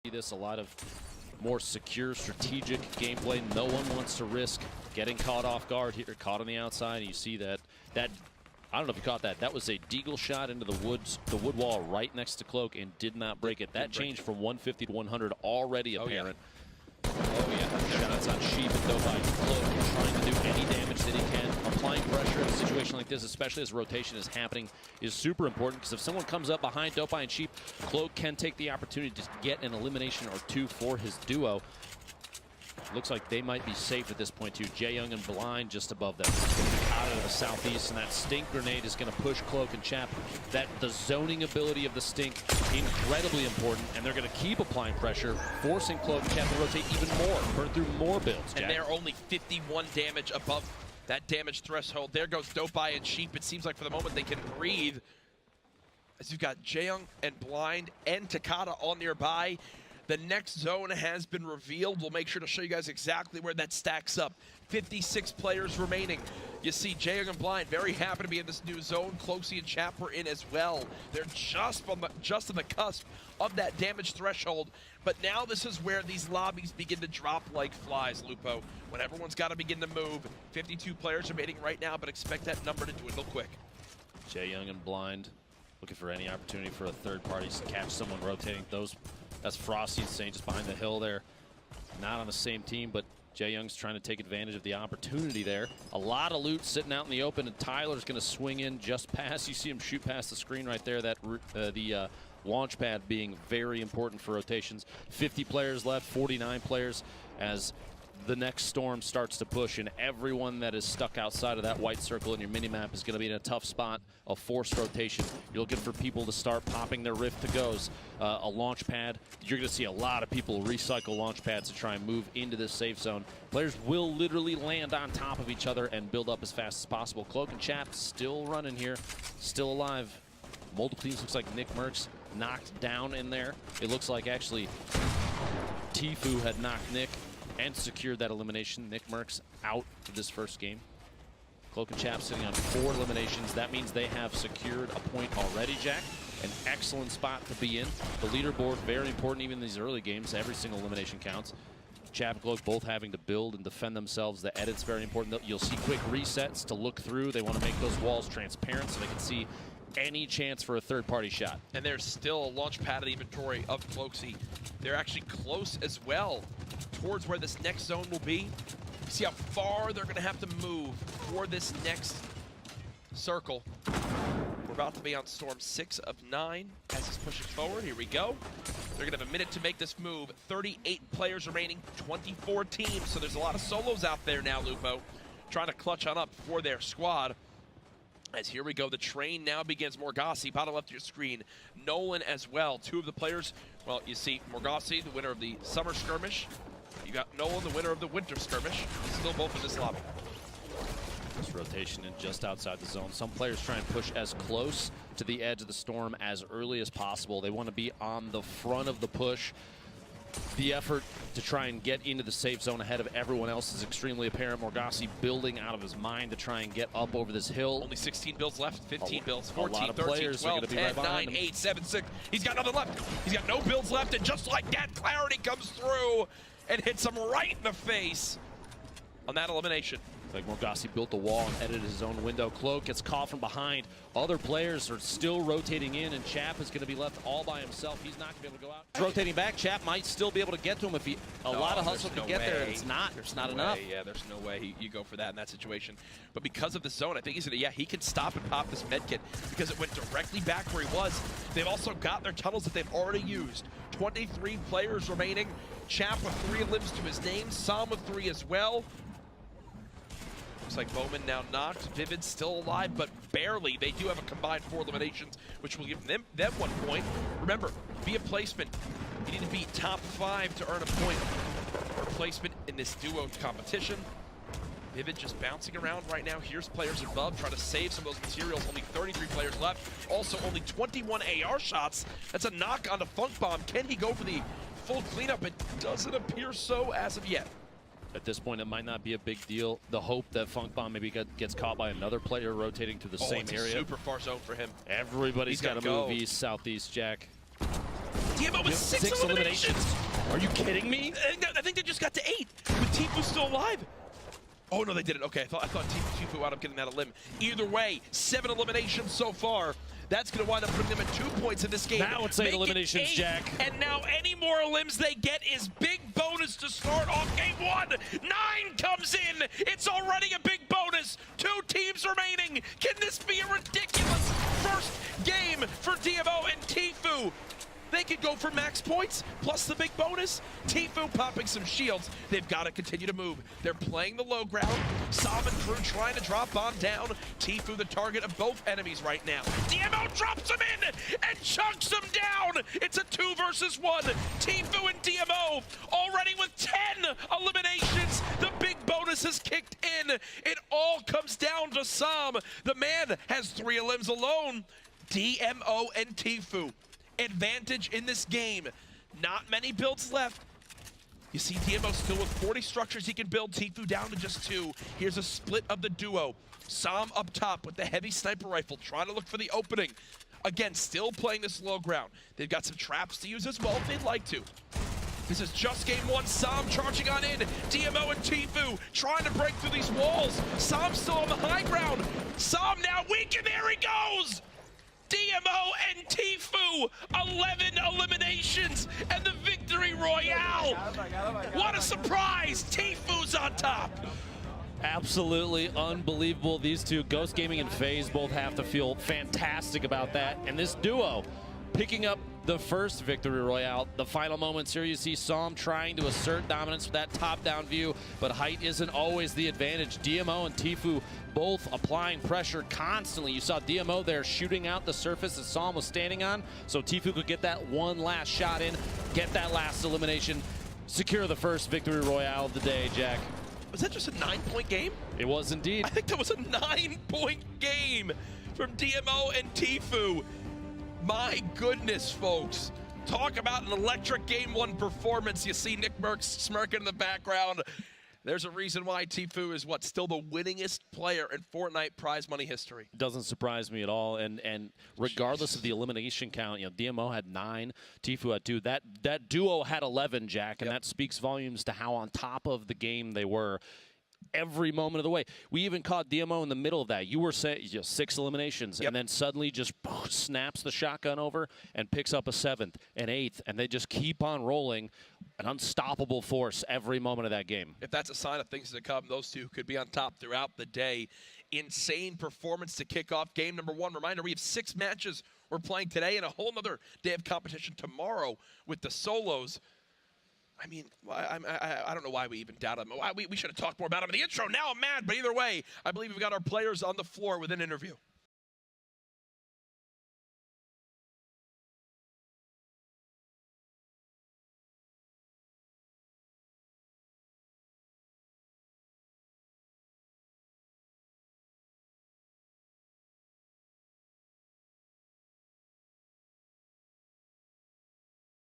This a lot of more secure, strategic gameplay. No one wants to risk getting caught off guard here, caught on the outside. And you see that I don't know if you caught that. That was a deagle shot into the wood wall right next to Cloak and did not break it. That changed from 150 to 100 already apparent. Oh yeah, shots on Sheep and Dobai. Cloak trying to do any damage that he can. Applying pressure in a situation like this, especially as rotation is happening, is super important because if someone comes up behind Dobai and Sheep, Cloak can take the opportunity to get an elimination or two for his duo. Looks like they might be safe at this point too. Jaeyoung and Blind just above them. Out of the southeast, and that stink grenade is going to push Cloak and Chap. The zoning ability of the stink, incredibly important, and they're going to keep applying pressure, forcing Cloak and Chap to rotate even more, burn through more builds. Jack. And they're only 51 damage above that damage threshold. There goes Dopai and Sheep. It seems like for the moment they can breathe. As you've got Jaeyoung and Blind and Takada all nearby. The next zone has been revealed. We'll make sure to show you guys exactly where that stacks up. 56 players remaining. You see Jaeyoung and Blind very happy to be in this new zone. Closey and Chap were in as well. They're just on the cusp of that damage threshold. But now this is where these lobbies begin to drop like flies, Lupo. When everyone's got to begin to move. 52 players remaining right now, but expect that number to dwindle quick. Jaeyoung and Blind looking for any opportunity for a third party to catch someone rotating. That's Frosty saying just behind the hill there. Not on the same team, but Jaeyoung's trying to take advantage of the opportunity there. A lot of loot sitting out in the open, and Tyler's going to swing in just past. You see him shoot past the screen right there. That the launch pad being very important for rotations. 50 players left, 49 players as the next storm starts to push, and everyone that is stuck outside of that white circle in your minimap is going to be in a tough spot of forced rotation. You're looking for people to start popping their rift to goes. A launch pad, you're going to see a lot of people recycle launch pads to try and move into this safe zone. Players will literally land on top of each other and build up as fast as possible. Cloak and Chap still running here, still alive. Multiple teams. Looks like Nick Merckx knocked down in there. It looks like actually Teifu had knocked Nick and secured that elimination. Nick Merckx out of this first game. Cloak and Chap sitting on 4 eliminations. That means they have secured a point already, Jack. An excellent spot to be in. The leaderboard, very important even in these early games. Every single elimination counts. Chap and Cloak both having to build and defend themselves. The edit's very important. You'll see quick resets to look through. They want to make those walls transparent so they can see any chance for a third-party shot. And there's still a launch pad inventory of Cloaksy. They're actually close as well towards where this next zone will be. See how far they're going to have to move for this next circle. We're about to be on storm 6 of 9 as it's pushing forward. Here we go. They're going to have a minute to make this move. 38 players remaining, 24 teams. So there's a lot of solos out there now, Lupo, trying to clutch on up for their squad. As here we go, the train now begins. Morgassi, bottom left of your screen. Nolan as well. 2 of the players, well, you see Morgassi, the winner of the summer skirmish. You got Nolan, the winner of the winter skirmish. Still both in this lobby. This rotation in just outside the zone. Some players try and push as close to the edge of the storm as early as possible. They want to be on the front of the push. The effort to try and get into the safe zone ahead of everyone else is extremely apparent. Morgassi building out of his mind to try and get up over this hill. Only 16 builds left, 15 builds, 14, 13, players 12, 10, 9, 8, 7, 6. He's got nothing left. He's got no builds left, and just like that, Clarity comes through and hits him right in the face on that elimination. Like Morgassi built the wall and edited his own window. Cloak gets caught from behind. Other players are still rotating in, and Chap is going to be left all by himself. He's not going to be able to go out. Rotating back, Chap might still be able to get to him if he a lot of hustle to get there. And it's not. There's not enough. Yeah, there's no way you go for that in that situation. But because of the zone, I think he's going to, he can stop and pop this med kit because it went directly back where he was. They've also got their tunnels that they've already used. 23 players remaining. Chap with 3 limbs to his name. Sam with 3 as well. Looks like Bowman now knocked. Vivid still alive, but barely. They do have a combined 4 eliminations, which will give them 1 point. Remember, via placement, you need to be top 5 to earn a point for placement in this duo competition. Vivid just bouncing around right now. Here's players above trying to save some of those materials. Only 33 players left. Also, only 21 AR shots. That's a knock onto Funk Bomb. Can he go for the full cleanup? It doesn't appear so as of yet. At this point, it might not be a big deal. The hope that Funk Bomb maybe gets caught by another player rotating to the same it's area. A super far zone for him. Everybody's got to move east, southeast, Jack. DMO with six eliminations. Are you kidding me? I think they just got to 8 with Tifu still alive. Oh no, they didn't. Okay, I thought Tifu wound up getting that elim. Either way, 7 eliminations so far. That's going to wind up putting them at 2 points in this game. Now it's 8 eliminations, 8, Jack. And now any more elims they get is big bonus to start off game 1. 9 comes in. It's already a big bonus. 2 teams remaining. Can this be a ridiculous first game for DMO and Tifu? They could go for max points, plus the big bonus. Tifu popping some shields. They've got to continue to move. They're playing the low ground. Sam and crew trying to drop on down. Tifu the target of both enemies right now. DMO drops him in and chunks him down. It's a 2 versus 1. Tifu and DMO already with 10 eliminations. The big bonus has kicked in. It all comes down to Sam. The man has 3 elims alone. DMO and Tifu. Advantage in this game. Not many builds left. You see DMO still with 40 structures he can build. Tifu down to just 2. Here's a split of the duo. Sam up top with the heavy sniper rifle, trying to look for the opening. Again, still playing this low ground. They've got some traps to use as well if they'd like to. This is just game 1. Sam charging on in. DMO and Tifu trying to break through these walls. Sam still on the high ground. Sam now weak, and there he goes! DMO and Tifu, 11 eliminations and the victory royale. What a surprise! Tifu's on top. Absolutely unbelievable. These two, Ghost Gaming and FaZe, both have to feel fantastic about that. And this duo picking up the first victory royale. The final moments here, you see Sam trying to assert dominance with that top-down view, but height isn't always the advantage. DMO and Tifu both applying pressure constantly. You saw DMO there shooting out the surface that Sam was standing on, so Tifu could get that one last shot in, get that last elimination, secure the first victory royale of the day, Jack. Was that just a 9-point game? It was indeed. I think that was a 9-point game from DMO and Tifu. My goodness, folks. Talk about an electric Game 1 performance. You see Nick Merckx smirking in the background. There's a reason why Tifu is, what, still the winningest player in Fortnite prize money history. Doesn't surprise me at all. And regardless of the elimination count, you know, DMO had 9, Tifu had 2. That duo had 11, Jack, and that speaks volumes to how on top of the game they were every moment of the way. We even caught DMO in the middle of that. You were saying 6 eliminations, and then suddenly just snaps the shotgun over and picks up a 7th, an 8th, and they just keep on rolling. An unstoppable force every moment of that game. If that's a sign of things to come, those two could be on top throughout the day. Insane performance to kick off game number 1. Reminder, we have 6 matches we're playing today and a whole nother day of competition tomorrow with the solos. I mean, I don't know why we even doubted him. We should have talked more about him in the intro. Now I'm mad, but either way, I believe we've got our players on the floor with an interview.